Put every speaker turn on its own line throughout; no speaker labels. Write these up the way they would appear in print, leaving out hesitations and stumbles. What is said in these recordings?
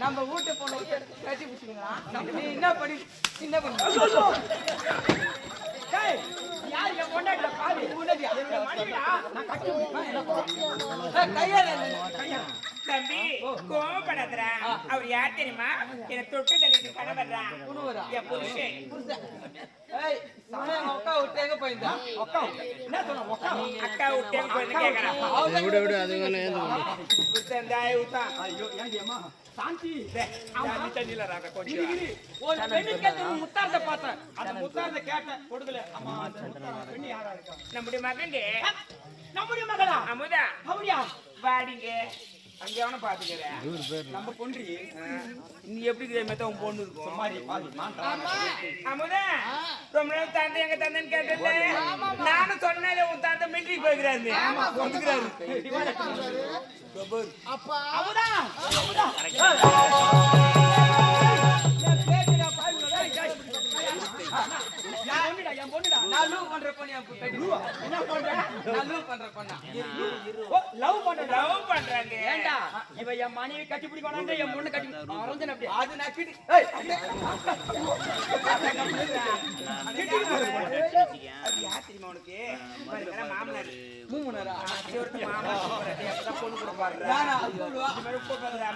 நம்ம வீட்டு பொண்ணு கட்டி பிடிச்சிங்களா? நீ என்ன பண்ணி என்ன பண்ண? யார் என் பொண்டாட்டில பாதி முன்னாடியா?
தம்பி கோபப்படாதடா. அவர் யார் தெரியுமா? என்ன தொட்டு தள்ளிட்டு கணவர்றா. என் புருஷன்.
ஏய் சமயம் அக்கா விட்டு எங்க போயிருந்தா? அக்கா என்ன சொன்ன?
அக்கா விட்டு எங்க போயிருந்து கேக்குறான்.
விடு அதுங்க
உத்தந்தாய் உத்தா.
ஐயோ ஏன்டி அம்மா சாந்தி
தண்ணி தண்ணில ராக கொஞ்சம்.
ஒரு பெண்ணு கேட்ட முத்தார்த்த பார்த்தேன். அந்த முத்தார்த்த கேட்டேன் கொடுக்கல. அம்மா அந்த பெண்ணு யாரா இருக்கா?
நம்முடைய மகங்க.
நம்முடைய மகளா?
அமுதா.
அப்படியா?
வாடிங்க. அங்க எவன பாத்துக்கற?
நம்ம பொன்றி.
நீ எப்படி இருக்கே மெத்த உன் பொண்ணு இருக்கும்.
சும்மாடி பாதி மாட்டா.
அமுதா. ரொம்ப நாள் தந்தை எங்க தந்தைன்னு கேட்டல. நானும் சொன்னேன் உன் தந்தை மிலிட்டரி போயிறாரு. ஆமா வந்துக்கறாரு.
அப்பா அமுதா. அமுதா. என் பொண்ணுடா நான் லவ் பண்ற பொண்ணு என்ன பண்ற நான் லவ் பண்ற பொண்ணா லவ் பண்றாங்க ஏண்டா இவ என் மனைவி கட்டி பிடிக்கணும் என் பொண்ணு கட்டி அரஞ்சன அப்படி அது நான் கிட்டி ஏய்
அது யார் தெரியுமா உனக்கு பாருங்க மாமனார்
மூமனாரா
ஒருத்த மாமா அப்பதான் பொண்ணு கொடுப்பாரு
நானா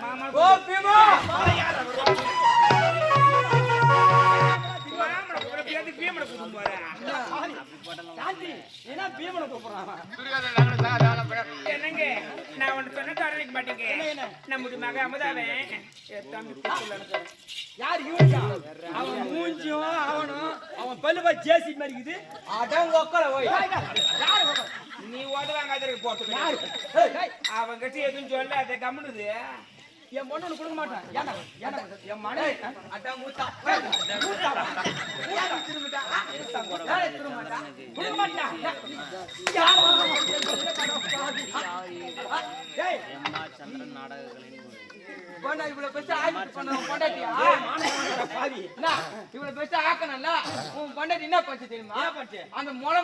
மாமா
ஓ பீமா
யார் பீமனை கூட்டு போறேன். என்னங்க நான் ஒண்ணு சொன்ன காரணிக்க மாட்டேங்க. நம்முடைய மக அமுதாவே தம்பி
யார் யூனிக்கா அவன் மூஞ்சியும் அவனும் அவன் பல்லுவா ஜேசி மாதிரி இருக்குது. அடங்க ஒக்கல ஓய்
நீ ஓடுவாங்க அதற்கு போறதுக்கு அவன் கிட்ட எதுவும் சொல்ல அதை கம்முனுது.
என் பொண்ணு கொடுக்க மாட்டான். ஏன்னா ஏன்னா என் மனைவி அட்டா மூத்தா இவ்வளவு பெருசா பொண்டாட்டியா இவ்வளவு பெருசா ஆக்கணும்ல உன் பொண்டாட்டி என்ன பண்ணு தெரியுமா? அந்த முளை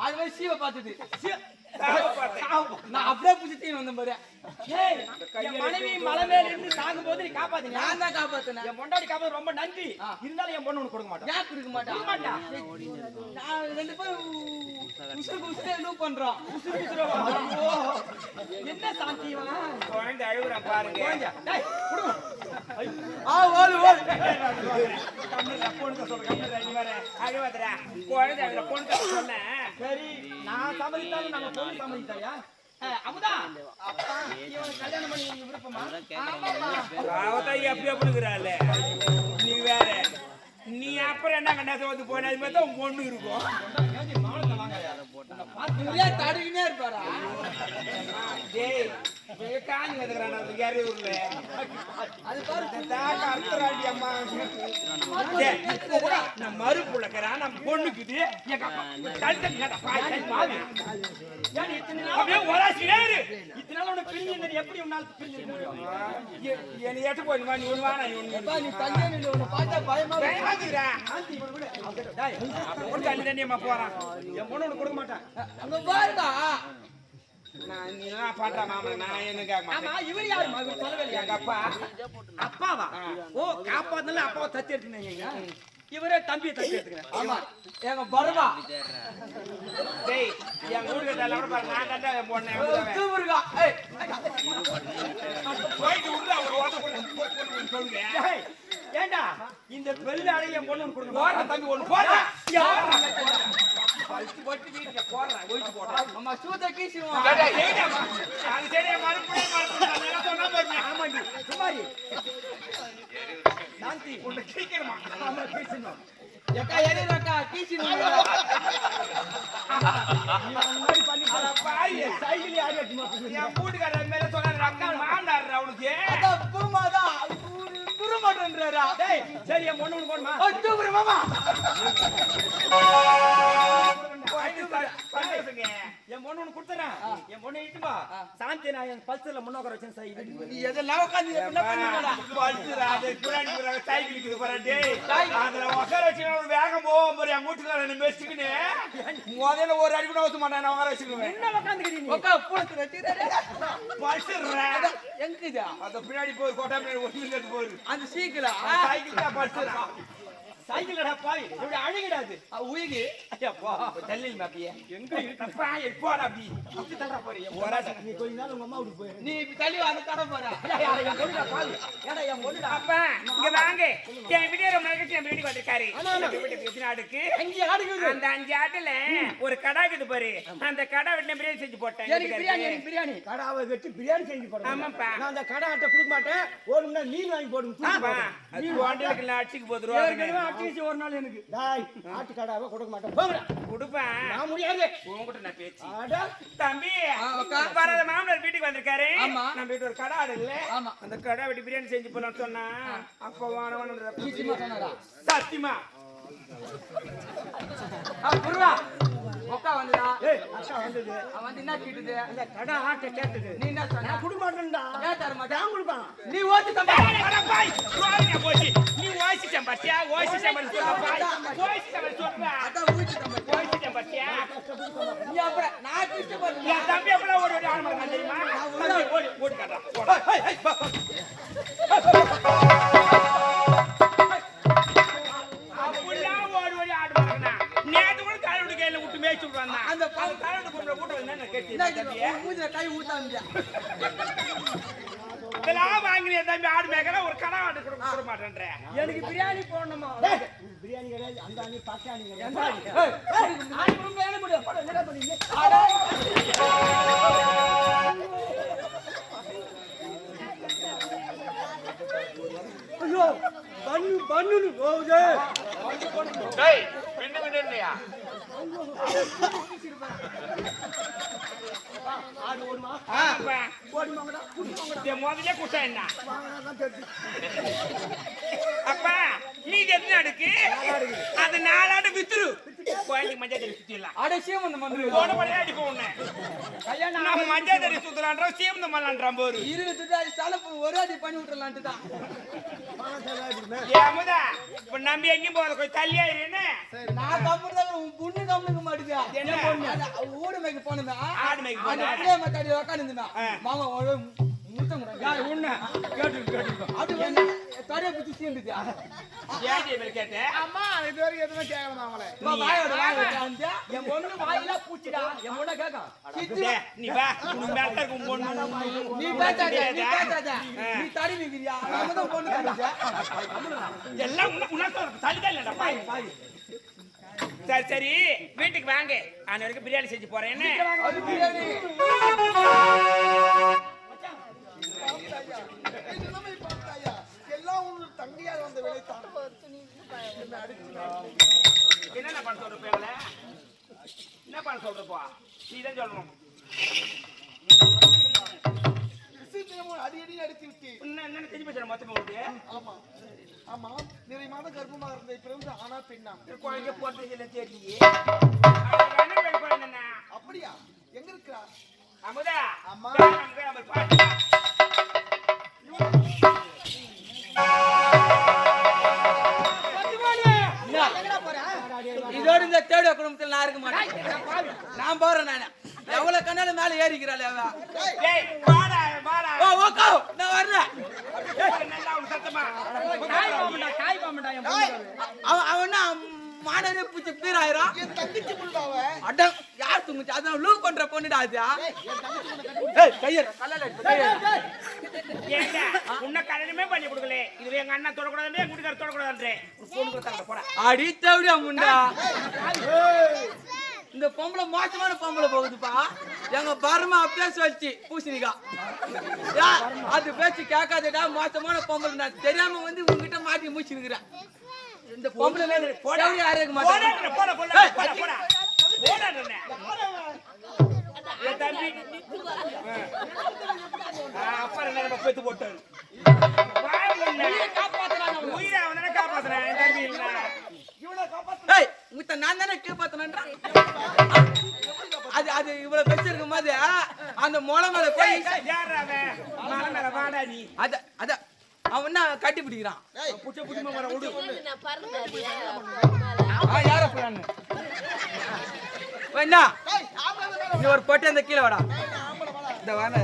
அது மாதிரி சீவை பார்த்தது நான் அப்படியே புடிச்சிட்டு வந்தேன் பாரு. என் மனைவி மலை மேல இருந்து சாகும் போது நீ காப்பாத்தீங்க. நான் தான் காப்பாத்தினேன். என் பொண்டாடி காப்பாத்து ரொம்ப நன்றி. இருந்தாலும் என் பொண்ணு உனக்கு கொடுக்க மாட்டேன். யார் கொடுக்க மாட்டேன்? நான் ரெண்டு பேரும் உசுறு லூப் பண்றோம். என்ன சாந்தி
குழந்தை அழுகுறா பாருங்க.
டேய் குடு. ஆ ஓடு ஓடு.
கம்மில பொண்ணுக்கு சொல்ற கம்மில நீ வர அழுவாதடா. குழந்தை அழுகுற பொண்ணுக்கு சொன்ன.
சரி நான் சம்மதித்தாலும் நம்ம பொண்ணு சம்மதித்தாயா? அமுதா அப்பா இவனை கல்யாணம் பண்ணி விருப்பமா? ஆமாமா
ராவதா எப்படி அப்படிங்கறால. நீ வேற நீ அப்புறம் என்ன கண்டா வந்து போனா அது மாதிரி உன் பொண்ணு இருக்கும்.
பாத்துறியா தடுகினே இருப்பாரா?
டேய் காணி வந்துறானே அந்த கேரி ஊர்ல.
அது பாரு
தாக்க அர்த்தராடி அம்மா. டேய் கூட நான் மறுப்புலக்கறா நம்ம பொண்ணுக்குது. எங்க தள்ளிட்ட பாய் பாய்.
ஏன் இத்தனை நாள்
அப்படியே ஒராசினே இரு.
இத்தனை நாள் உனக்கு பிரிஞ்சிருந்தது எப்படி உன்னால பிரிஞ்சிருக்க முடியும்?
என்ன ஏத்து போய் நீ ஒன்னு வாடா நீ ஒன்னு.
அப்பா நீ தங்கே நின்னு உன்னை பார்த்தா பயமா இருக்கு.
பயமாக்குறா.
ஆந்தி இவனை விடு. டேய்
ஒரு தள்ளி தண்ணி அம்மா போறான்.
என் பொண்ணு உனக்கு கொடுக்க மாட்டேன். அங்க பாருடா.
நான் நீ என்ன பாட்டா மாமா நான் என்ன கேக்க மாட்டேன்.
ஆமா இவரு யாரு மகன் சொல்லவே
எங்க அப்பா
அப்பாவா? ஓ காப்பாத்தல அப்பாவை தத்தி எடுத்துனீங்க. இவரே தம்பியை தத்தி எடுத்துக்கிறேன். ஆமா எங்க பர்வா.
டேய் என் ஊருக்கு தள்ளவட பாரு நான் கண்டா போனேன்.
சூப்பர்கா. ஏய்
போயிட்டு உள்ள ஒரு ஓட்ட போட்டு சொல்லுங்க.
டேய் ஏண்டா இந்த வெள்ள அடைய என் பொண்ணு கொடுங்க.
போறா தம்பி ஒன்னு போறா.
யாரா
பல்டி பட்டி வீட்டுல போறா ஓய்ட்டு போறா.
அம்மா சூத கீசுவா.
டேய் டேய் அது சரி மறுபடியும் நான் சொன்னா பாருங்க.
ஆமாடி சுமாரி. சாந்தி
உன்னை கீக்கறமா.
ஆமா கீசுனோ. எக்கா ஏறிரக்கா கீசுனோ. நீ பண்ணி
அட பாய்
சைக்கிள் யாரு எடுத்துமா?
என் வீட்டுக்காரர் மேல சொன்னாரு அக்கா மாண்டாறா அவனுக்கு.
அட பூமாதா குரு மாட்டேன்றாரா? டேய் சரி என் பொண்ணு உனக்கு போடுமா? ஓ தூக்குற மாமா.
போயிட்டு சந்தோஷங்க.
என் பொண்ணு ஒண்ணு கொடுத்துறேன். என் பொண்ணு இட்டுமா சாந்தி நான் என் பல்சர்ல முன்னோக்கர வச்சேன் சார்.
நீ எதெல்லாம் உட்காந்து என்ன பண்ணுவடா?
பல்சர் அது குரான் குரான் சைக்கிள் இருக்குது பாரு டேய். அதுல உட்கார வச்சு வேகம் போவோம் பாரு. என் வீட்டுக்காரன் என்ன மெஸ்டிக்குனே முதல்ல ஒரு அடி கூட ஊத்த மாட்டேன். நான் உட்கார வச்சுக்குவேன்.
என்ன உட்காந்துக்கிறீங்க?
உட்கா பூத்து வெட்டிறாரு.
பல்சர்
எங்கடா?
அத பின்னாடி போய் கோட்டா பின்னாடி ஒண்ணு போகுது.
அந்த சீக்கிரம்
சைக்கிள் தான் பல்சர்.
சைக்கிள்டா பாவி. இப்படி அழுகிடாது.
உயிகு
ஐயப்பா தள்ளில் மாப்பியே.
எங்க இருக்கப்பா எப்போடா அப்படி
அப்படி தள்ளுறா பாரு. நீ கொஞ்ச நாள் உங்க அம்மா வீட்டுக்கு போயிரு.
நீ இப்ப தள்ளி அந்த கடை போற.
என் பொண்ணுடா பாவி. ஏடா என் பொண்ணுடா.
அப்பா இங்க வாங்க. என் வீடியோ ரொம்ப நேரத்துக்கு என் வீட்டுக்கு வந்திருக்காரு. வீட்டுக்கு எத்தனை ஆடுக்கு?
அங்கே ஆடுகுது.
அந்த 5 ஆட்டுல ஒரு கடை இருக்குது பாரு. அந்த கடை வெட்டி பிரியாணி செஞ்சு போட்டேன்.
எனக்கு பிரியாணி கடாவை வெட்டி பிரியாணி செஞ்சு போடுறேன்.
ஆமாப்பா.
நான் அந்த கடை ஆட்ட கொடுக்க மாட்டேன். ஒரு முன்ன மீன் வாங்கி போடுங்க.
அது வாண்டலுக்கு நான் அடிச்சுக்கு போதுருவா.
அட்லீஸ்ட் ஒரு நாள் எனக்கு டேய் ஆட்டு கடாவை கொடுக்க மாட்டேன். போங்கடா.
குடுப்பேன்.
நான் முடியாது.
உன்கிட்ட நான் பேச்சு.
அட
தம்பி வரத மாமனார் வீட்டுக்கு வந்திருக்காரு.
ஆமா.
நம்ம வீட்டு ஒரு கடை ஆடு இல்ல.
ஆமா.
அந்த கடை வெட்டி பிரியாணி செஞ்சு போலாம்னு சொன்னா அப்ப வானவன்
சீக்கிரமா சொன்னாரா?
சத்தியமா
புருவா ஒக்கா வந்துடா.
ஏய் அக்கா வந்தது.
அவன் வந்து என்ன கேட்டது?
அந்த கடை ஆட்ட கேட்டது.
நீ என்ன சொன்ன?
நான் கொடுக்க மாட்டேன்டா.
ஏன் தர மாட்டேன்?
நான் கொடுப்பேன்.
நீ ஓட்டு தம்பி.
அட பாய் வாங்க போச்சி. நீ வாசிச்சேன் பாத்தியா? வாசிச்சேன் சொல்ற பாய். வாசிச்சேன் சொல்றா.
அதான் ஊட்டி தம்பி.
வாசிச்சேன் பாத்தியா?
நீ அப்புறம் நான் கிட்ட போறேன்.
என் தம்பி அப்பள ஓடி ஆட மாட்டான் தெரியுமா? தம்பி ஓடி ஓடி காட்டா. அப்படிலாம் ஓடி ஓடி ஆட மாட்டானா? நேத்து கூட காலோட கையில விட்டு மேய்ச்சு விடுவான். அந்த காலோட பொம்பளை கூட்ட வந்து கேட்டி தம்பியே.
மூஞ்சில கை ஊத்தாம.
இதெல்லாம் வாங்கின தம்பி ஆடு மேக்கற ஒரு கடை ஆடு கொடுக்க மாட்டேன்ற.
எனக்கு பிரியாணி போடணுமா? பிரியாணி கிடையாது. அந்த அணி பாக்கியானி கிடையாது. ஏய் ஆடு கொடுங்க எனக்கு கொடு. போடு என்ன பண்ணீங்க? ஐயோ பண்ணு போகுது.
டேய் பின்ன இல்லையா?
ஆடு ஓடுமா?
அப்பா
ஓடுமாங்கடா. குடுமாங்கடா.
முதல்ல குட்டா என்ன?
வாங்கடா தெரிஞ்சு.
அப்பா நீ எத்தனை அடுக்கு? அது 4 ஆடு வித்துரு. கோயிலுக்கு மஞ்சள் தறி சுத்திடலாம்.
அட சீமந்தம் வந்து
போன பழைய அடிப்போம் உன்னை.
கல்யாணம்
நம்ம மஞ்சள் தறி சுத்தலான்றோம் சீமந்த மல்லான்றான் போரு.
இருபது அடி சலப்பு ஒரு அடி பண்ணி விட்டுறலான்ட்டு தான்.
ஏமுதா இப்ப நம்பி எங்கேயும் போற கொஞ்சம் தள்ளியா இருன்னு.
நான் கம்முறதா உன் பொண்ணு கம்முனுக்கு மாட்டுதா.
என்ன
பொண்ணு? ஊடு மேய்க்க போனதா?
ஆடு மேய்க்க
அந்த
போன.
புளிய மத்தாடி உட்காந்துருந்தா. மாமா ஒரு முத்தம் கூட.
யார் உன்ன கேட்டு
அது வந்து தரைய பிடிச்சி சீண்டுது.
ஏன் இவரு கேட்ட?
அம்மா இது வரைக்கும் எதுவுமே கேட்கணும் அவங்களே.
வாயோட வாயோட
என் பொண்ணு வாயில பூச்சிடா. என் பொண்ண கேட்கும்.
டேய், நீ வா உனக்கு மேல இருக்கும் பொண்ணு.
நீ பேசாத. நீ தடி நிக்கிறியா? நாம தான் பொண்ணு தடிச்சா.
எல்லாம் உனக்கு தள்ளிதான் இல்லடா பாய். சரி சரி வீட்டுக்கு வாங்க. நான் வரைக்கும் பிரியாணி செஞ்சு போறேன். என்ன
அது பிரியாணி.
எல்லாம் உன் தங்கையால் வந்த விளைத்தான்.
என்னென்ன பண்ண சொல்றப்ப என்ன பண்ண சொல்றப்போ நீ தான் சொல்லணும்.
அடிக்கடி அடித்து விட்டு
என்ன தெரிஞ்சு போச்சு மொத்தமா உங்களுக்கு?
ஆமா ஆமா நிறைய மாதம் கர்ப்பமா இருந்த பிறந்து ஆனா பெண்ணா
குழந்தை போட்டு தெரியலையே.
அப்படியா? எங்க இருக்கிறா?
அமுதா
அம்மா.
இதோட இந்த தேடு குடும்பத்தில் நான் இருக்க மாட்டேன். நான் போறேன். நானு எவ்வளவு கண்ணால மேல ஏறிக்கிறாள் அவ. நான் வர்றேன். அவனா மாடரே பூச்சி பீராயிரம்.
என் தங்கச்சி புள்ளாவ
அட யார் துங்குச்சு? அதான் லூவ் பண்ற பொண்ணுடா அது. கையற கல்லால
உன்னை கல்யாணமே பண்ணி கொடுக்கல. இதுவே எங்க அண்ணா தொடக்கூடாது எங்க வீட்டுக்கார தொடக்கூடாதுன்றே. பொண்ணு கொடுத்தாங்க போற
அடி தேவடியா முண்டா. இந்த பொம்பளை மோசமான பொம்பளை போகுதுப்பா. எங்க பர்மா பேச வச்சு பூசணிக்கா அது பேச்சு கேட்காதடா. மோசமான பொம்பளை நான் தெரியாம வந்து உங்ககிட்ட மாட்டி முடிச்சுக்கிறேன். இந்த பொம்பளை யாரும் இருக்க மாட்டேன்.
போட்டாரு உயிரை அவனை காப்பாத்துறேன்.
நான் தானே காப்பாத்தனன்றா. அது இவ்வளவு பெருசு இருக்கும் போது அந்த முளை மேல போய்
யாரா அவன்? மலை மேல வாடா நீ.
அத அவன் என்ன கட்டி பிடிக்கிறான்.
புடிச்ச புடிமா வர விடு.
யார போறான்னு என்ன நீ ஒரு பொட்டி அந்த கீழே வாடா இந்த வாங்க